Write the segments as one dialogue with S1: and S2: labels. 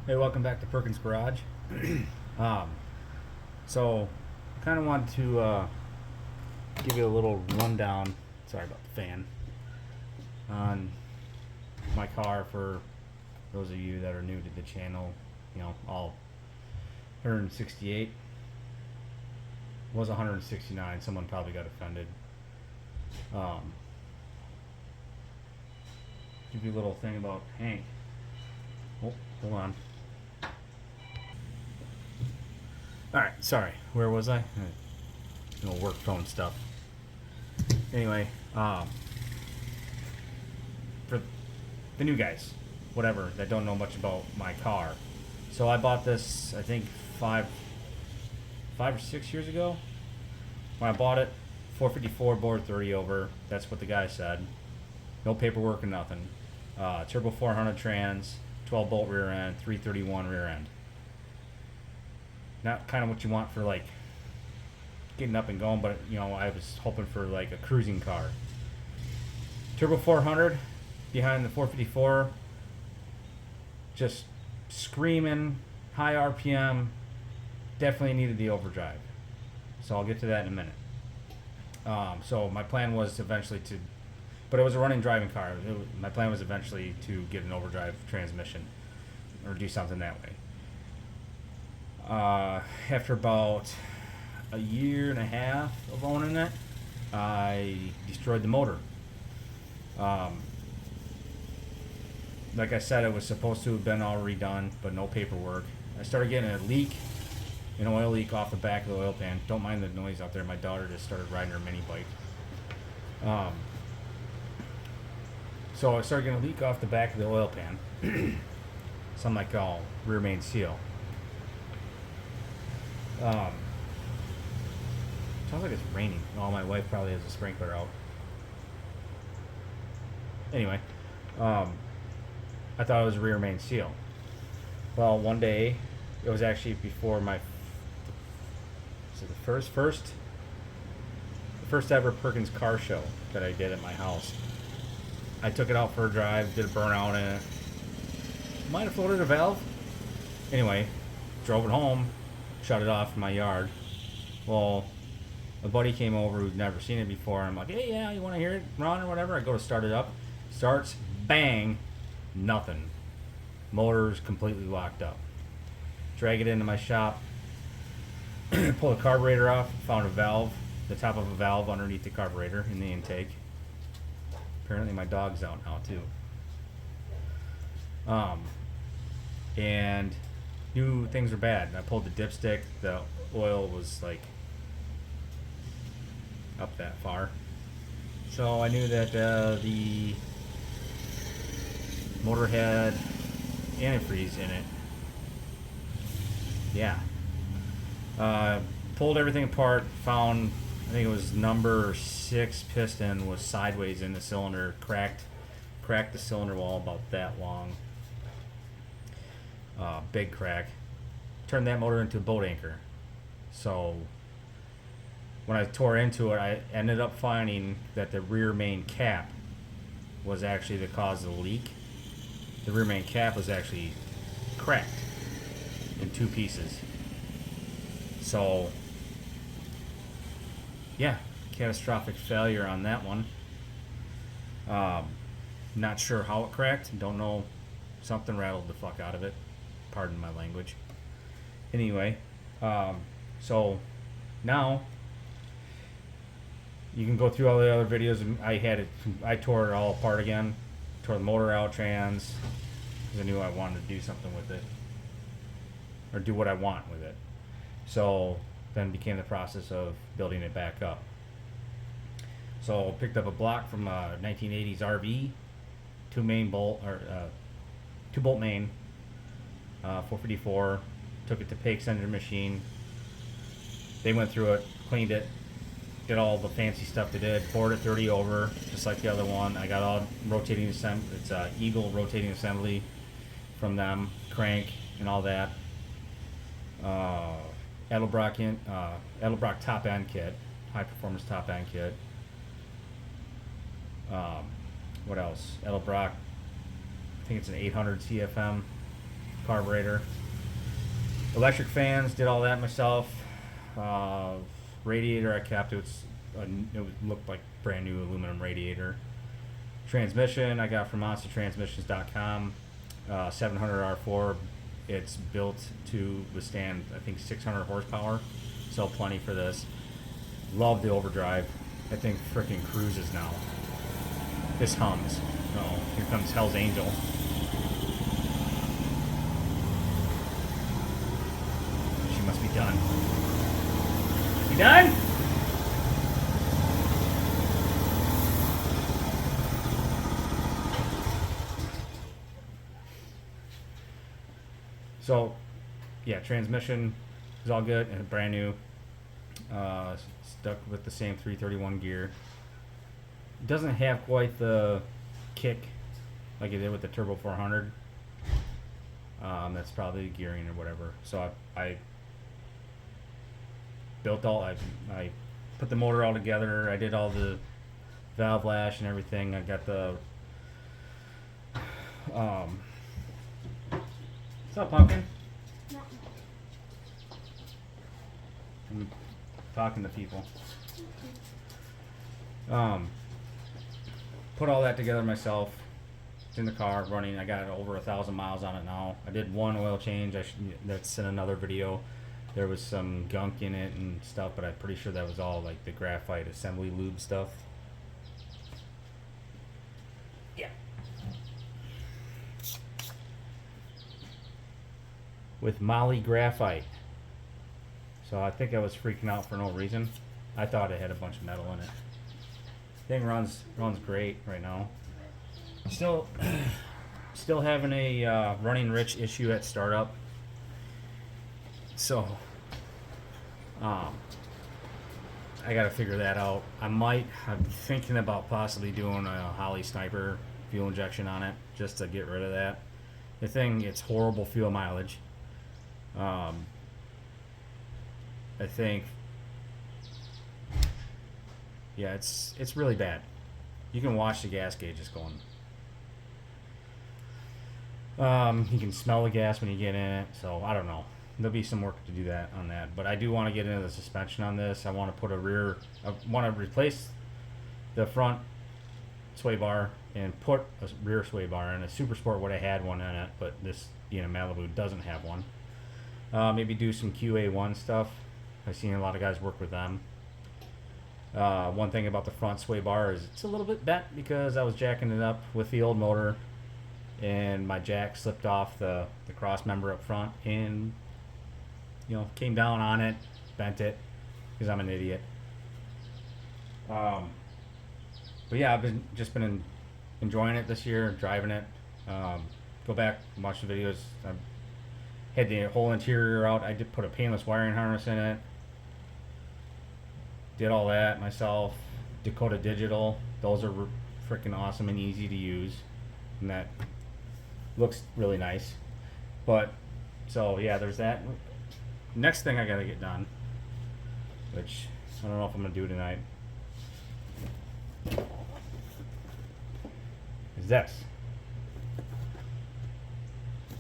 S1: Hey, welcome back to Perkins Garage. um, so, kind of wanted to give you a little rundown. Sorry about the fan. On my car for those of you that are new to the channel. You know, all 168 was 169. Someone probably got offended. Give you a little thing about Hank. Oh, hold on. Alright, sorry. Where was I? Work phone stuff. Anyway, for the new guys, whatever, that don't know much about my car. So I bought this, I think, five or 6 years ago. When I bought it, 454 bored 30 over. That's what the guy said. No paperwork or nothing. Turbo 400 trans, 12 bolt rear end, 331 rear end. Not kind of what you want for like getting up and going, but I was hoping for like a cruising car. Turbo 400 behind the 454, just screaming, high RPM, definitely needed the overdrive. So I'll get to that in a minute. So my plan was eventually to, but it was a running driving car. My plan was eventually to get an overdrive transmission or do something that way. After about a year and a half of owning it, I destroyed the motor. Like I said, it was supposed to have been all redone, but no paperwork. I started getting a leak, an oil leak off the back of the oil pan. Don't mind the noise out there. My daughter just started riding her mini bike. So I started getting a leak off the back of the oil pan. Something like rear main seal. Sounds like it's raining. Oh, my wife probably has a sprinkler out. Anyway, I thought it was a rear main seal. Well, one day, it was actually before my, so the first ever Perkins car show that I did at my house. I took it out for a drive, did a burnout in it. Might have floated a valve. Anyway, drove it home, shut it off in my yard. Well, a buddy came over who'd never seen it before. I'm like, hey, yeah, you want to hear it run or whatever? I go to start it up. Starts, bang, nothing. Motor's completely locked up. Drag it into my shop. Pull the carburetor off. Found a valve, the top of a valve underneath the carburetor in the intake. Apparently my dog's out now too. And knew things were bad. I pulled the dipstick. The oil was like up that far. So I knew that the motor had antifreeze in it. Yeah. Pulled everything apart. Found, I think it was number 6 piston was sideways in the cylinder. Cracked the cylinder wall about that long. Big crack. Turned that motor into a boat anchor. So when I tore into it, I ended up finding that the rear main cap was actually the cause of the leak. The rear main cap was actually cracked in 2 pieces. So yeah, catastrophic failure on that one. Not sure how it cracked. Don't know. Something rattled the fuck out of it. Pardon my language. Anyway, so now you can go through all the other videos. I tore it all apart again. Tore the motor out, trans, because I knew I wanted to do something with it, or do what I want with it. So then became the process of building it back up. So picked up a block from a 1980s RV, 2 bolt main, 454. Took it to Pake's engine machine. They went through it, cleaned it, did all the fancy stuff they did. Bored it 30 over, just like the other one. I got all rotating assembly. It's a Eagle rotating assembly from them, crank and all that. Edelbrock top end kit, high performance top end kit. What else? Edelbrock, I think it's an 800 CFM carburetor. Electric fans, did all that myself. Radiator I kept. It looked like brand new aluminum radiator. Transmission I got from monstertransmissions.com. 700 R4. It's built to withstand, I think, 600 horsepower. So plenty for this. Love the overdrive. I think freaking cruises now. This hums. Oh, here comes Hell's Angel. She must be done. You done? So, yeah, transmission is all good and brand new. Stuck with the same 331 gear. It doesn't have quite the kick like it did with the Turbo 400. That's probably gearing or whatever. So I built all. I put the motor all together. I did all the valve lash and everything. I got the. What's up, Pumpkin? I'm talking to people. Put all that together myself. It's in the car running. I got over 1,000 miles on it now. I did one oil change. That's in another video. There was some gunk in it and stuff, but I'm pretty sure that was all like the graphite assembly lube stuff. Yeah. With Molly graphite. So I think I was freaking out for no reason. I thought it had a bunch of metal in it. Thing runs great right now. Still having a running rich issue at startup. So I gotta figure that out. I'm thinking about possibly doing a Holley Sniper fuel injection on it just to get rid of that. The thing, it's horrible fuel mileage. I think, yeah, it's really bad. You can watch the gas gauges going. You can smell the gas when you get in it, so I don't know. There'll be some work to do that on that, but I do want to get into the suspension on this. I want to put I want to replace the front sway bar and put a rear sway bar in. A Super Sport would have had one in it, but this Malibu doesn't have one. Maybe do some QA1 stuff. I've seen a lot of guys work with them. One thing about the front sway bar is it's a little bit bent because I was jacking it up with the old motor and my jack slipped off the cross member up front and came down on it, bent it because I'm an idiot. But yeah, I've been enjoying it this year, driving it. Go back and watch the videos. I had the whole interior out. I did put a painless wiring harness in it. Did all that myself. Dakota Digital. Those are freaking awesome and easy to use. And that looks really nice. But, so yeah, there's that. Next thing I gotta get done, which I don't know if I'm gonna do tonight, is this.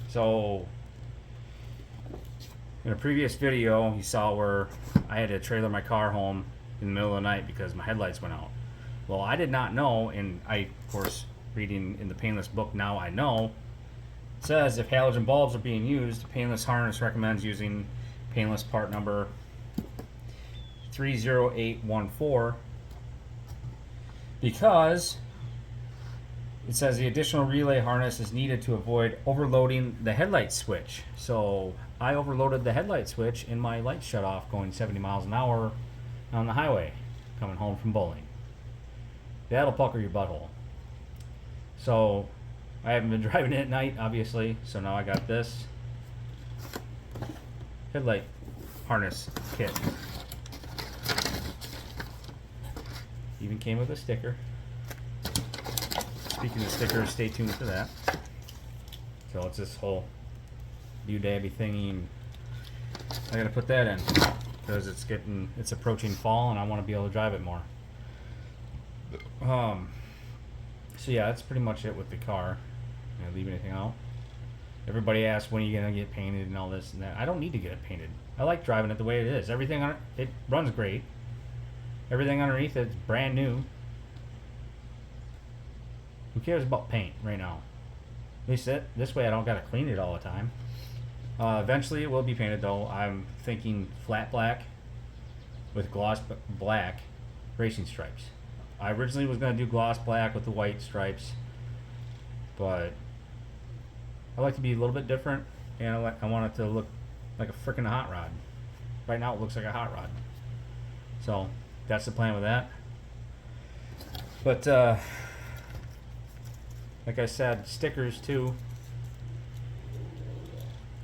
S1: So, in a previous video, you saw where I had to trailer my car home in the middle of the night because my headlights went out. Well, I did not know, and I, of course, reading in the painless book now I know, it says if halogen bulbs are being used, painless harness recommends using painless part number 30814 because it says the additional relay harness is needed to avoid overloading the headlight switch. So I overloaded the headlight switch and my lights shut off going 70 miles an hour on the highway coming home from bowling. That'll pucker your butthole. So I haven't been driving it at night, obviously, so now I got this headlight harness kit. Even came with a sticker. Speaking of stickers, stay tuned for that. So it's this whole doodabby thingy, and I gotta put that in because it's approaching fall and I want to be able to drive it more. So yeah, that's pretty much it with the car. Did I leave anything out? Everybody asks when are you gonna get painted and all this and that. I don't need to get it painted. I like driving it the way it is. Everything on it, it runs great. Everything underneath it's brand new. Who cares about paint right now? At least this way I don't gotta clean it all the time. Eventually it will be painted though. I'm thinking flat black with gloss black racing stripes. I originally was gonna do gloss black with the white stripes, but I like to be a little bit different, and I want it to look like a freaking hot rod. Right now it looks like a hot rod. So that's the plan with that. But like I said, stickers too.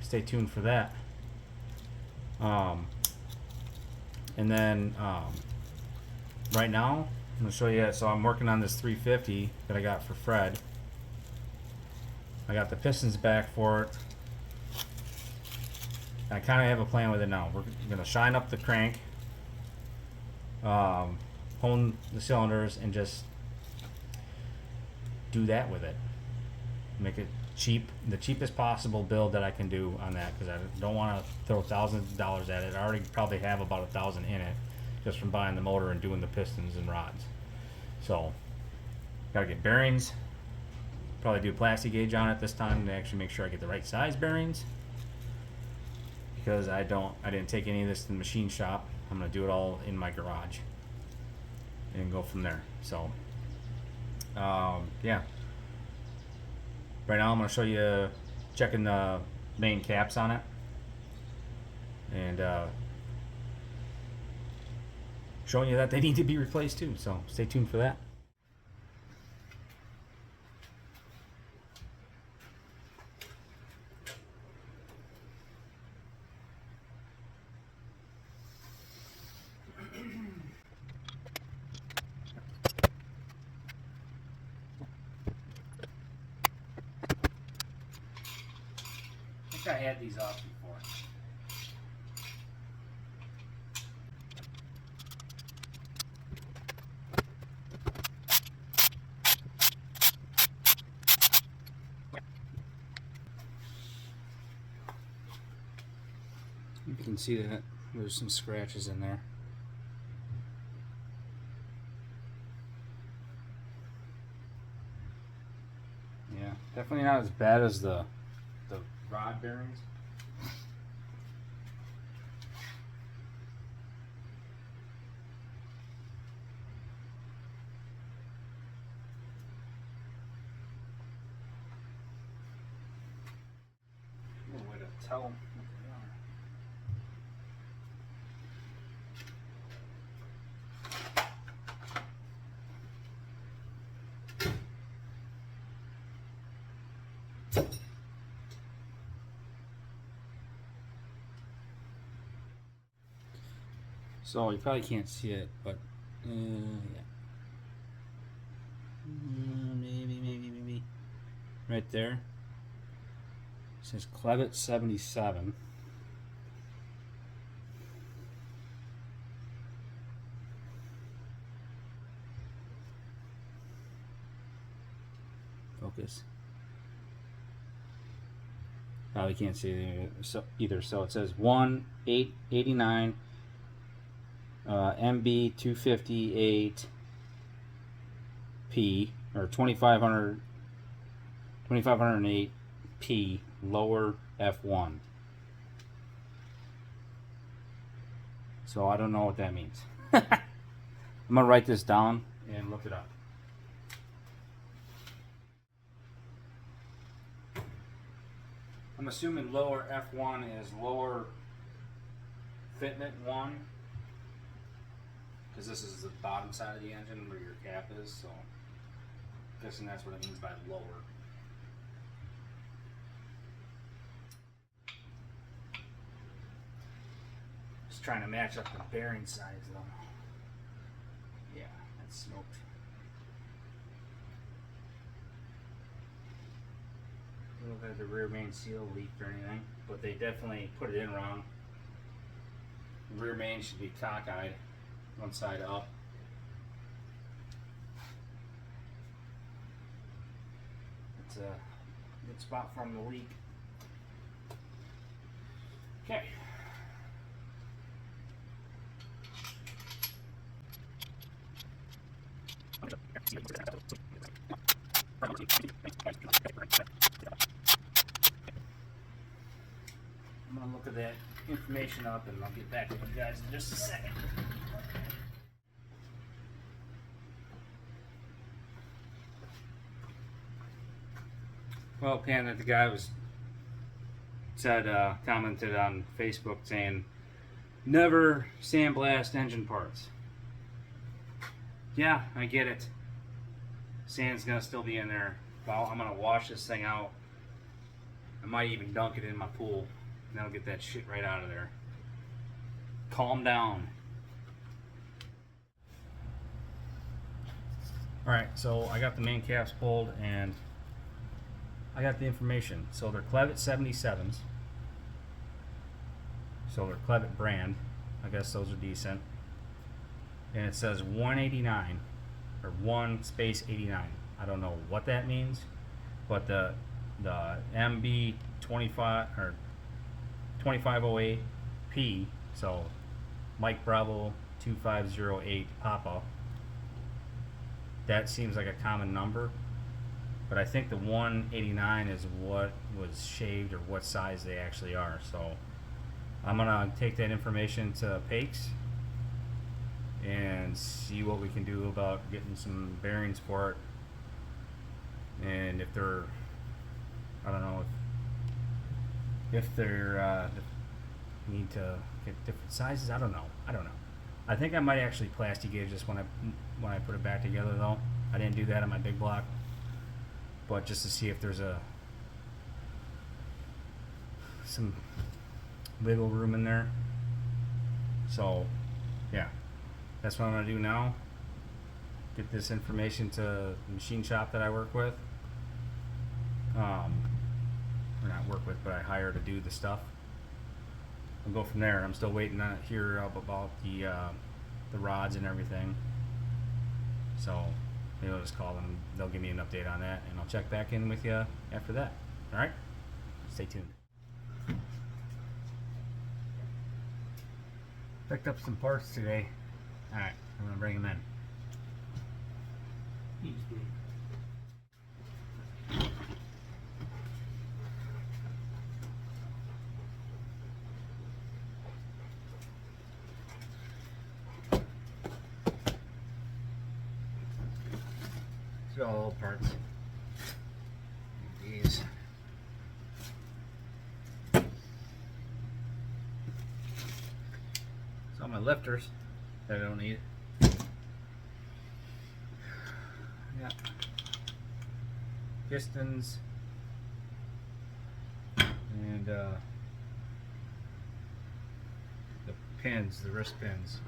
S1: Stay tuned for that. And then right now I'm gonna show you. So I'm working on this 350 that I got for Fred. I got the pistons back for it. I kind of have a plan with it now. We're gonna shine up the crank, hone the cylinders, and just do that with it. Make it cheap, the cheapest possible build that I can do on that, because I don't want to throw thousands of dollars at it. I already probably have about $1,000 in it just from buying the motor and doing the pistons and rods. So gotta get bearings. Probably do a plastic gauge on it this time to actually make sure I get the right size bearings, because I didn't take any of this to the machine shop. I'm gonna do it all in my garage and go from there. So yeah, right now I'm gonna show you checking the main caps on it, and showing you that they need to be replaced too. So stay tuned for that. I had these off before. You can see that there's some scratches in there. Yeah, definitely not as bad as the rod bearings. No way to tell them what they are. So you probably can't see it, but yeah. Maybe. Right there. It says Clevitt 77. Focus. Probably can't see it either. So it says 1/889. MB 258P or 2508P lower F1. So I don't know what that means. I'm gonna write this down and look it up. I'm assuming lower F1 is lower fitment 1. Because this is the bottom side of the engine where your cap is, so I'm guessing that's what it means by lower. Just trying to match up the bearing size though. Yeah, that's smoked. Doesn't look like the rear main seal leaked or anything, but they definitely put it in wrong. The rear main should be cockeyed. One side up. It's a good spot for them to leak. Okay. I'm gonna look at that information up and I'll get back to you guys in just a second. Well, Panda, the guy commented on Facebook saying, never sandblast engine parts. Yeah, I get it. Sand's gonna still be in there. Well, I'm gonna wash this thing out. I might even dunk it in my pool. And that'll get that shit right out of there. Calm down. Alright, so I got the main caps pulled and I got the information. So they're Clevitt 77s. So they're Clevitt brand. I guess those are decent. And it says 189 or 1-89. I don't know what that means, but the MB 25 or 2508P, so Mike Bravo 2508 Papa. That seems like a common number, but I think the 189 is what was shaved or what size they actually are. So I'm gonna take that information to Pakes and see what we can do about getting some bearings for it. And if they're, I don't know if they're need to get different sizes. I don't know. I think I might actually plastic gauge this when I put it back together though. I didn't do that on my big block, but just to see if there's some wiggle room in there. So yeah, that's what I'm gonna do now. Get this information to the machine shop that I work with. Or not work with, but I hire to do the stuff. I'll go from there. I'm still waiting to hear about the rods and everything. So maybe I'll just call them. They'll give me an update on that, and I'll check back in with you after that. All right? Stay tuned. Picked up some parts today. All right, I'm gonna bring them in. These are all old parts. These. Some of my lifters that I don't need. Yeah. Pistons and the pins, the wrist pins.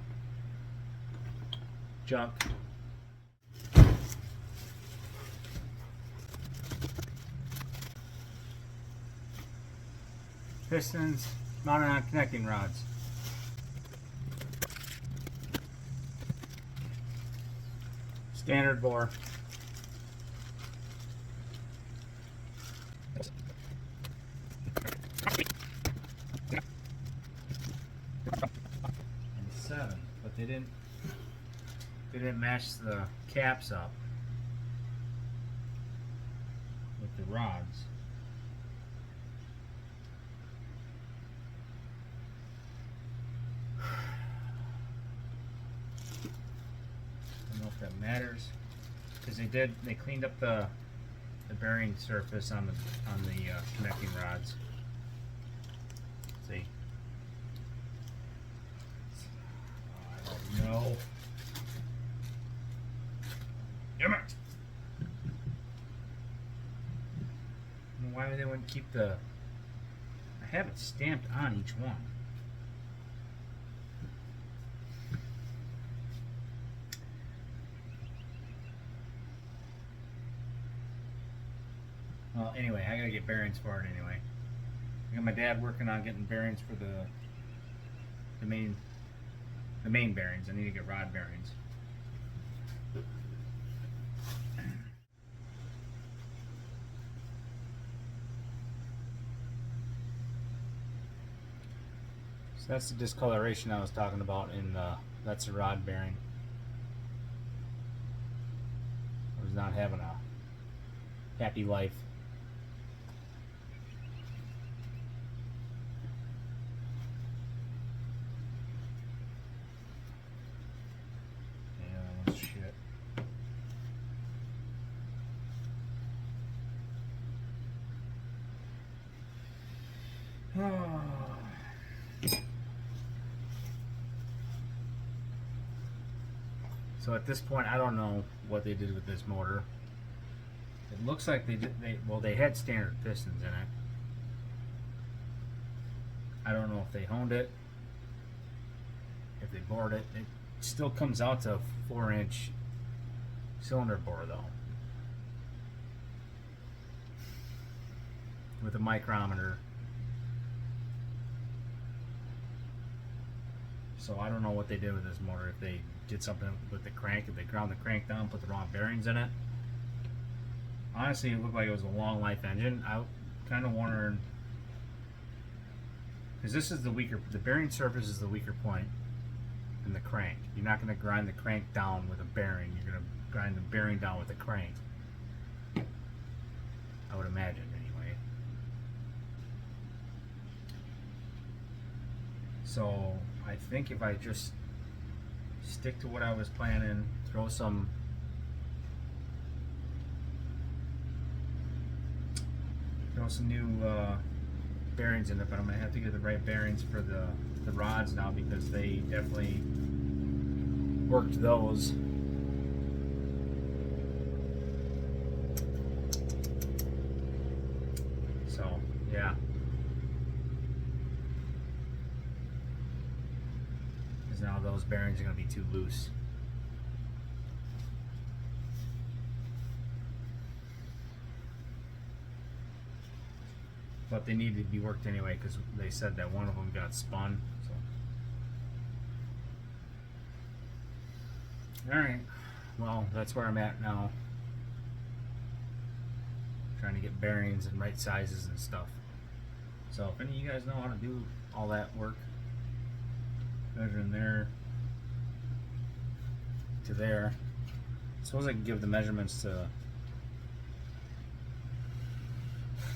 S1: Junk. Pistons mounted on connecting rods. Standard bore. And 7, but they didn't match the caps up with the rods. I don't know if that matters, because they cleaned up the bearing surface on the connecting rods. See? Oh, I don't know. Damn it! Why they wouldn't keep the? I have it stamped on each one. Well, anyway, I gotta get bearings for it anyway. I got my dad working on getting bearings for the main bearings. I need to get rod bearings. So that's the discoloration I was talking about in the, that's the rod bearing. I was not having a happy life. Yeah, that was shit. So at this point, I don't know what they did with this motor. It looks like they had standard pistons in it. I don't know if they honed it, if they bored it. It still comes out to a 4-inch cylinder bore though, with a micrometer. So I don't know what they did with this motor. If they did something with the crank, if they ground the crank down, put the wrong bearings in it. Honestly, it looked like it was a long life engine. I kind of wondering, because this is the weaker, the bearing surface is the weaker point in the crank. You're not going to grind the crank down with a bearing. You're going to grind the bearing down with a crank. I would imagine, anyway. So I think if I just stick to what I was planning, throw some new bearings in it, but I'm gonna have to get the right bearings for the rods now, because they definitely worked those. So yeah, because now those bearings are gonna be too loose. But they needed to be worked anyway, because they said that one of them got spun. So. Alright, well, that's where I'm at now. Trying to get bearings and right sizes and stuff. So if any of you guys know how to do all that work, measuring there to there, I suppose I can give the measurements to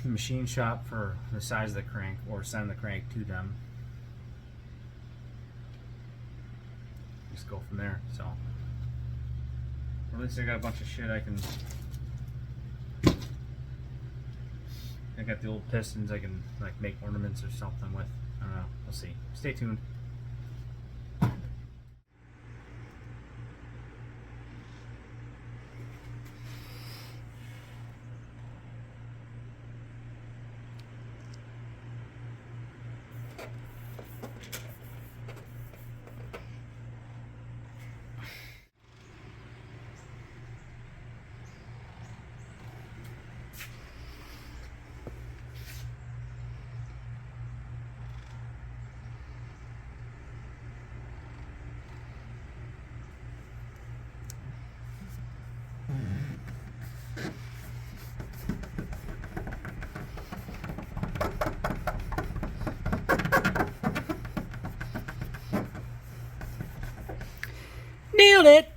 S1: the machine shop for the size of the crank, or send the crank to them. Just go from there. So at least I got a bunch of shit I got the old pistons I can like make ornaments or something with. I don't know. We'll see. Stay tuned. Nailed it!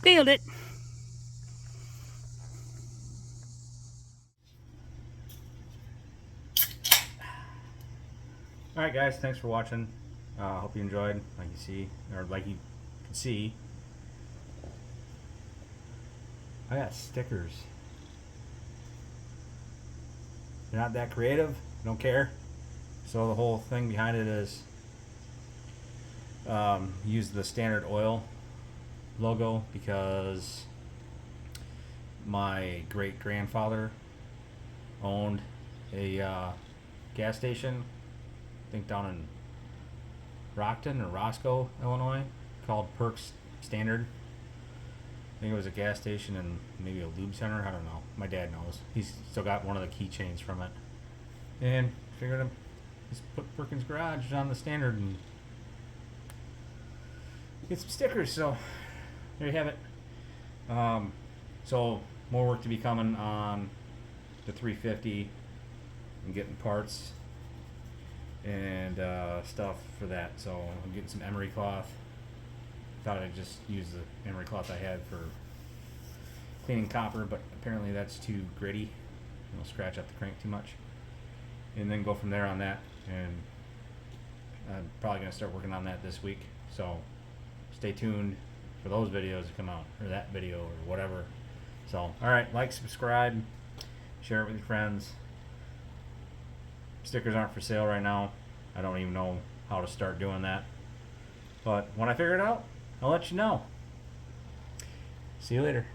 S1: Nailed it! Alright guys, thanks for watching. Hope you enjoyed. Like you see, or like you can see, I got stickers. They're not that creative, don't care. So the whole thing behind it is use the Standard Oil logo, because my great grandfather owned a gas station, I think down in Rockton or Roscoe, Illinois, called Perks Standard. I think it was a gas station and maybe a lube center. I don't know. My dad knows. He's still got one of the keychains from it. And figured him just put Perkins Garage on the Standard and get some stickers. So there you have it. So more work to be coming on the 350 and getting parts and stuff for that. So I'm getting some emery cloth. Thought I'd just use the emery cloth I had for cleaning copper, but apparently that's too gritty. It'll scratch up the crank too much. And then go from there on that. And I'm probably going to start working on that this week. So stay tuned for those videos to come out, or that video, or whatever. So, alright, like, subscribe, share it with your friends. Stickers aren't for sale right now. I don't even know how to start doing that. But when I figure it out, I'll let you know. See you later.